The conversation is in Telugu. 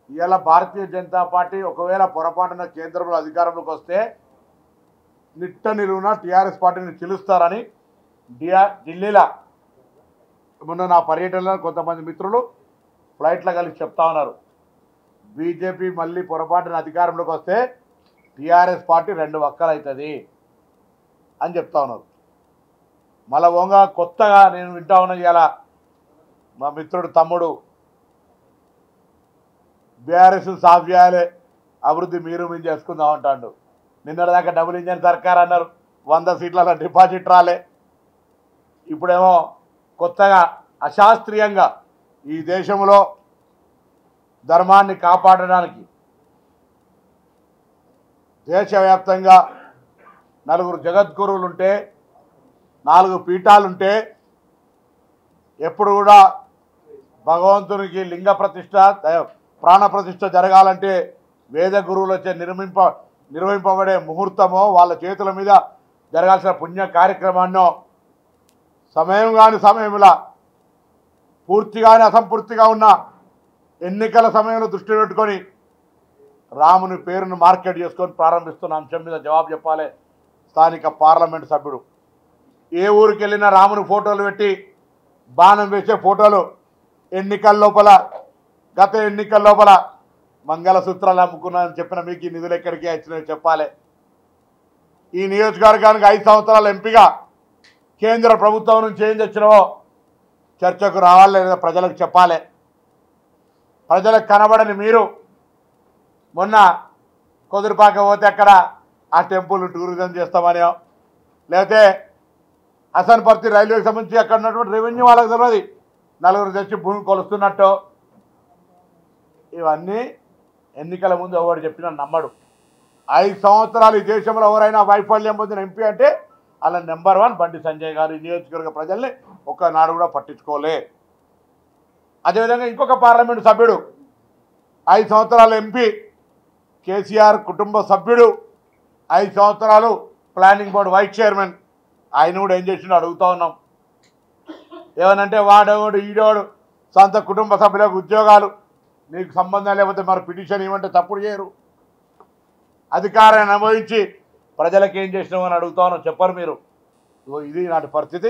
ఇవాళ భారతీయ జనతా పార్టీ ఒకవేళ పొరపాటున కేంద్రంలో అధికారంలోకి వస్తే నిట్ట నిలువున టీఆర్ఎస్ పార్టీని చిలుస్తారని ఢిల్లీలో మొన్న నా పర్యటనలో కొంతమంది మిత్రులు ఫ్లైట్లో కలిసి చెప్తా ఉన్నారు. బీజేపీ మళ్ళీ పొరపాటున అధికారంలోకి వస్తే టీఆర్ఎస్ పార్టీ 2 వక్కలు అవుతుంది అని చెప్తా ఉన్నారు. మళ్ళా ఓంగా కొత్తగా నేను వింటా ఉన్నా ఇవాళ మా మిత్రుడు తమ్ముడు బీఆర్ఎస్ సాఫ్ చేయాలి, అభివృద్ధి మీరు మేము చేసుకుందాం అంటాడు. నిన్నటిదాకా డబుల్ ఇంజన్ సర్కార్ అన్నారు, 100 సీట్ల డిపాజిట్ రాలే. ఇప్పుడేమో కొత్తగా అశాస్త్రీయంగా ఈ దేశంలో ధర్మాన్ని కాపాడడానికి దేశవ్యాప్తంగా 4 జగద్గురువులుంటే 4 పీఠాలుంటే ఎప్పుడు కూడా భగవంతునికి లింగ ప్రతిష్ట ప్రాణ ప్రతిష్ట జరగాలంటే వేద గురువులచే నిర్వహింపబడే ముహూర్తమో వాళ్ళ చేతుల మీద జరగాల్సిన పుణ్య కార్యక్రమాన్నో సమయం కాని సమయంలో పూర్తిగానే అసంపూర్తిగా ఉన్న ఎన్నికల సమయంలో దృష్టి పెట్టుకొని రాముని పేరును మార్కెట్ చేసుకొని ప్రారంభిస్తున్న అంశం మీద జవాబు చెప్పాలి స్థానిక పార్లమెంటు సభ్యుడు. ఏ ఊరికి వెళ్ళినా రాముని ఫోటోలు పెట్టి బాణం వేసే ఫోటోలు ఎన్నికల లోపల గత ఎన్నికల లోపల మంగళసూత్రాలు అమ్ముకున్నానని చెప్పిన మీకు ఈ నిధులు ఎక్కడికి వచ్చినాయో చెప్పాలి. ఈ నియోజకవర్గానికి 5 సంవత్సరాల ఎంపీగా కేంద్ర ప్రభుత్వం నుంచి ఏం తెచ్చినావో చర్చకు రావాలి, లేదా ప్రజలకు చెప్పాలి. ప్రజలకు కనబడని మీరు మొన్న కుదురుపాక పోతే అక్కడ ఆ టెంపుల్ టూరిజం చేస్తామని, లేకపోతే హసన్పర్తి రైల్వేకి సంబంధించి అక్కడ ఉన్నటువంటి రెవెన్యూ వాళ్ళకి తెలియదు 4 తెచ్చి భూమి కొలుస్తున్నట్టు. ఇవన్నీ ఎన్నికల ముందు ఎవరు చెప్పినా నమ్మడు. 5 సంవత్సరాలు ఈ దేశంలో ఎవరైనా వైఫల్యం పొందిన ఎంపీ అంటే అలా నెంబర్ 1 బండి సంజయ్ గారు. ఈ నియోజకవర్గ ప్రజల్ని ఒక్కనాడు కూడా పట్టించుకోలే. అదేవిధంగా ఇంకొక పార్లమెంటు సభ్యుడు 5 సంవత్సరాల ఎంపీ కేసీఆర్ కుటుంబ సభ్యుడు, 5 సంవత్సరాలు ప్లానింగ్ బోర్డు వైస్ చైర్మన్. ఆయన కూడా ఏం చేసిండో అడుగుతూ ఉన్నాం. ఏమనంటే వాడేవాడు ఈడేవాడు సొంత కుటుంబ సభ్యులకు ఉద్యోగాలు, నీకు సంబంధం లేకపోతే మరి పిటిషన్ ఇవ్వమంటే తప్పుడు చేయరు. అధికారాన్ని అనుభవించి ప్రజలకు ఏం చేసినామని అడుగుతా ఉన్నాం, చెప్పరు మీరు. ఇది నాటి పరిస్థితి.